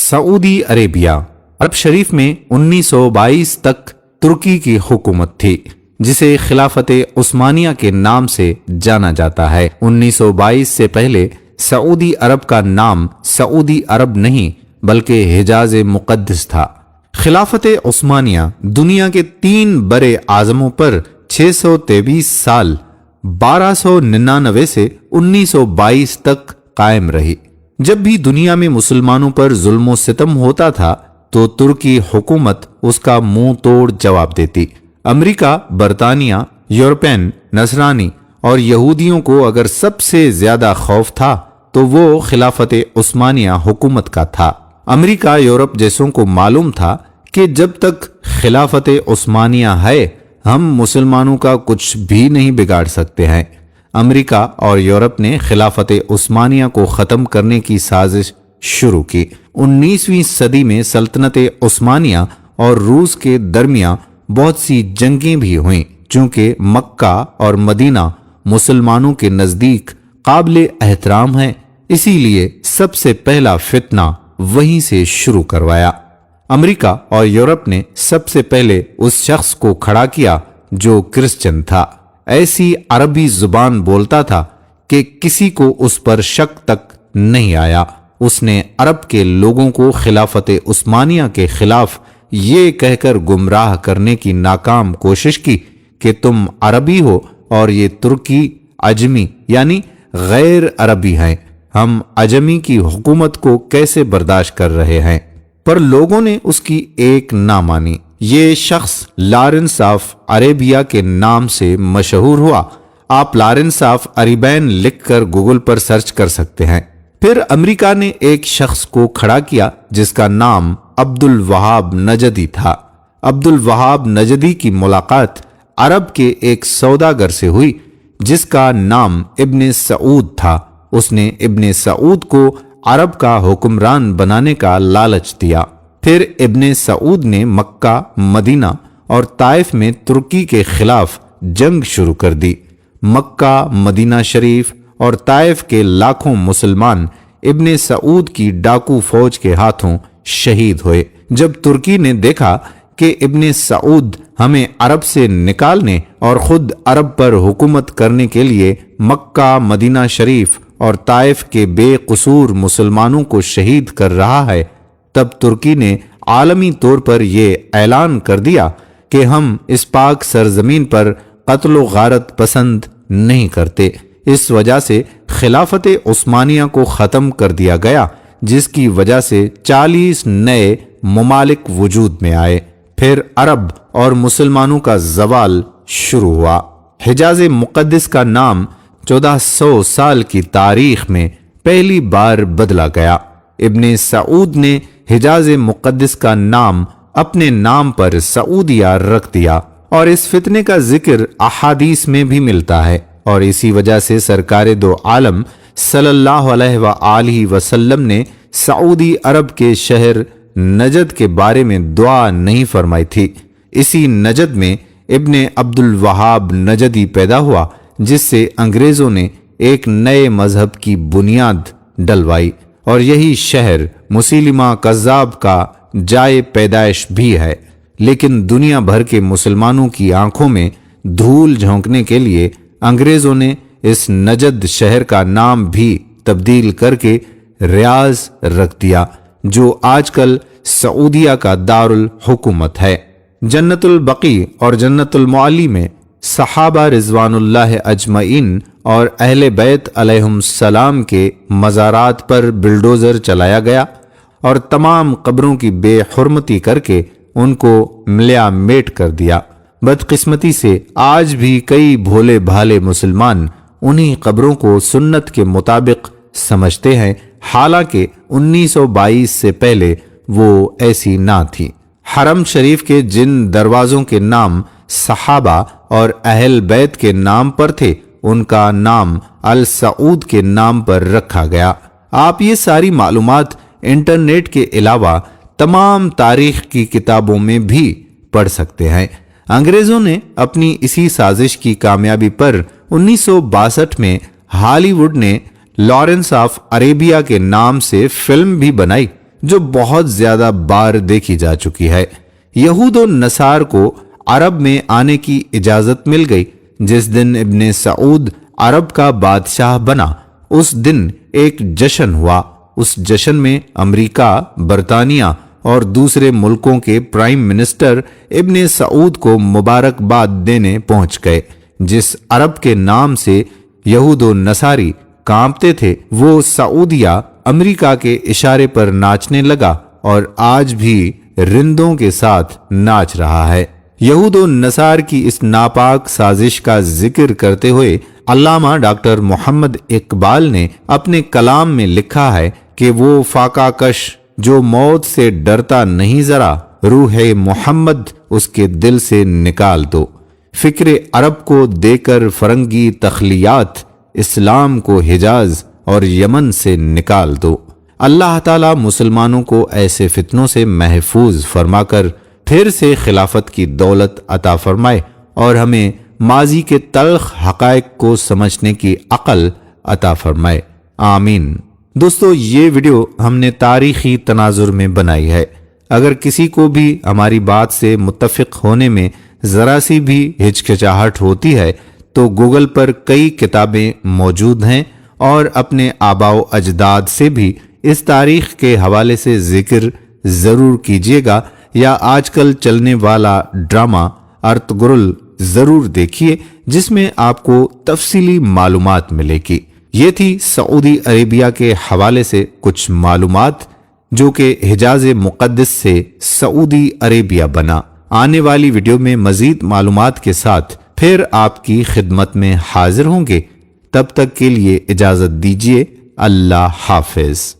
سعودی عربیہ عرب شریف میں 1922 تک ترکی کی حکومت تھی، جسے خلافت عثمانیہ کے نام سے جانا جاتا ہے۔ 1922 سے پہلے سعودی عرب کا نام سعودی عرب نہیں بلکہ حجاز مقدس تھا۔ خلافت عثمانیہ دنیا کے 3 برے اعظموں پر 623 سال 1299 سے 1922 تک قائم رہی۔ جب بھی دنیا میں مسلمانوں پر ظلم و ستم ہوتا تھا تو ترکی حکومت اس کا منہ توڑ جواب دیتی۔ امریکہ، برطانیہ، یورپین، نصرانی اور یہودیوں کو اگر سب سے زیادہ خوف تھا تو وہ خلافت عثمانیہ حکومت کا تھا۔ امریکہ، یورپ جیسوں کو معلوم تھا کہ جب تک خلافت عثمانیہ ہے ہم مسلمانوں کا کچھ بھی نہیں بگاڑ سکتے ہیں۔ امریکہ اور یورپ نے خلافت عثمانیہ کو ختم کرنے کی سازش شروع کی۔ 19ویں صدی میں سلطنت عثمانیہ اور روس کے درمیان بہت سی جنگیں بھی ہوئیں، چونکہ مکہ اور مدینہ مسلمانوں کے نزدیک قابل احترام ہیں، اسی لیے سب سے پہلا فتنہ وہیں سے شروع کروایا۔ امریکہ اور یورپ نے سب سے پہلے اس شخص کو کھڑا کیا جو کرسچن تھا، ایسی عربی زبان بولتا تھا کہ کسی کو اس پر شک تک نہیں آیا۔ اس نے عرب کے لوگوں کو خلافت عثمانیہ کے خلاف یہ کہہ کر گمراہ کرنے کی ناکام کوشش کی کہ تم عربی ہو اور یہ ترکی عجمی یعنی غیر عربی ہیں، ہم عجمی کی حکومت کو کیسے برداشت کر رہے ہیں؟ پر لوگوں نے اس کی ایک نہ مانی۔ یہ شخص لارنس آف عربیہ کے نام سے مشہور ہوا۔ آپ لارنس آف عربین لکھ کر گوگل پر سرچ کر سکتے ہیں۔ پھر امریکہ نے ایک شخص کو کھڑا کیا جس کا نام عبد الوہاب نجدی تھا۔ عبد الوہاب نجدی کی ملاقات عرب کے ایک سوداگر سے ہوئی جس کا نام ابن سعود تھا۔ اس نے ابن سعود کو عرب کا حکمران بنانے کا لالچ دیا۔ پھر ابن سعود نے مکہ، مدینہ اور طائف میں ترکی کے خلاف جنگ شروع کر دی۔ مکہ، مدینہ شریف اور طائف کے لاکھوں مسلمان ابن سعود کی ڈاکو فوج کے ہاتھوں شہید ہوئے۔ جب ترکی نے دیکھا کہ ابن سعود ہمیں عرب سے نکالنے اور خود عرب پر حکومت کرنے کے لیے مکہ، مدینہ شریف اور طائف کے بے قصور مسلمانوں کو شہید کر رہا ہے، تب ترکی نے عالمی طور پر یہ اعلان کر دیا کہ ہم اس پاک سرزمین پر قتل و غارت پسند نہیں کرتے۔ اس وجہ سے خلافت عثمانیہ کو ختم کر دیا گیا، جس کی وجہ سے 40 نئے ممالک وجود میں آئے۔ پھر عرب اور مسلمانوں کا زوال شروع ہوا۔ حجاز مقدس کا نام 1400 سال کی تاریخ میں پہلی بار بدلا گیا۔ ابن سعود نے حجاز مقدس کا نام اپنے نام پر سعودیہ رکھ دیا، اور اس فتنے کا ذکر احادیث میں بھی ملتا ہے، اور اسی وجہ سے سرکار دو عالم صلی اللہ علیہ وآلہ وسلم نے سعودی عرب کے شہر نجد کے بارے میں دعا نہیں فرمائی تھی۔ اسی نجد میں ابن عبد الوہاب نجدی پیدا ہوا، جس سے انگریزوں نے ایک نئے مذہب کی بنیاد ڈلوائی، اور یہی شہر مسیلمہ کذاب کا جائے پیدائش بھی ہے۔ لیکن دنیا بھر کے مسلمانوں کی آنکھوں میں دھول جھونکنے کے لیے انگریزوں نے اس نجد شہر کا نام بھی تبدیل کر کے ریاض رکھ دیا، جو آج کل سعودیہ کا دارالحکومت ہے۔ جنت البقیع اور جنت المعلی میں صحابہ رضوان اللہ اجمعین اور اہل بیت علیہم السلام کے مزارات پر بلڈوزر چلایا گیا اور تمام قبروں کی بے حرمتی کر کے ان کو ملیا میٹ کر دیا۔ بدقسمتی سے آج بھی کئی بھولے بھالے مسلمان انہی قبروں کو سنت کے مطابق سمجھتے ہیں، حالانکہ 1922 سے پہلے وہ ایسی نہ تھی۔ حرم شریف کے جن دروازوں کے نام صحابہ اور اہل بیت کے نام پر تھے ان کا نام السعود کے نام پر رکھا گیا۔ آپ یہ ساری معلومات انٹرنیٹ کے علاوہ تمام تاریخ کی کتابوں میں بھی پڑھ سکتے ہیں۔ انگریزوں نے اپنی اسی سازش کی کامیابی پر 1962 میں ہالی ووڈ نے لارنس آف عربیہ کے نام سے فلم بھی بنائی، جو بہت زیادہ بار دیکھی جا چکی ہے۔ یہود و نصار کو عرب میں آنے کی اجازت مل گئی۔ جس دن ابن سعود عرب کا بادشاہ بنا اس دن ایک جشن ہوا۔ اس جشن میں امریکہ، برطانیہ اور دوسرے ملکوں کے پرائم منسٹر ابن سعود کو مبارکباد دینے پہنچ گئے۔ جس عرب کے نام سے یہود و نصاری کانپتے تھے وہ سعودیہ امریکہ کے اشارے پر ناچنے لگا اور آج بھی رندوں کے ساتھ ناچ رہا ہے۔ یہود و نصار کی اس ناپاک سازش کا ذکر کرتے ہوئے علامہ ڈاکٹر محمد اقبال نے اپنے کلام میں لکھا ہے کہ وہ فاقہ کش جو موت سے ڈرتا نہیں ذرا، روح محمد اس کے دل سے نکال دو۔ فکر عرب کو دے کر فرنگی تخلیات، اسلام کو حجاز اور یمن سے نکال دو۔ اللہ تعالیٰ مسلمانوں کو ایسے فتنوں سے محفوظ فرما کر پھر سے خلافت کی دولت عطا فرمائے اور ہمیں ماضی کے تلخ حقائق کو سمجھنے کی عقل عطا فرمائے، آمین۔ دوستو، یہ ویڈیو ہم نے تاریخی تناظر میں بنائی ہے۔ اگر کسی کو بھی ہماری بات سے متفق ہونے میں ذرا سی بھی ہچکچاہٹ ہوتی ہے تو گوگل پر کئی کتابیں موجود ہیں اور اپنے آباء و اجداد سے بھی اس تاریخ کے حوالے سے ذکر ضرور کیجیے گا، یا آج کل چلنے والا ڈرامہ ارطغرل ضرور دیکھیے جس میں آپ کو تفصیلی معلومات ملے گی۔ یہ تھی سعودی عربیہ کے حوالے سے کچھ معلومات جو کہ حجاز مقدس سے سعودی عربیہ بنا۔ آنے والی ویڈیو میں مزید معلومات کے ساتھ پھر آپ کی خدمت میں حاضر ہوں گے۔ تب تک کے لیے اجازت دیجیے، اللہ حافظ۔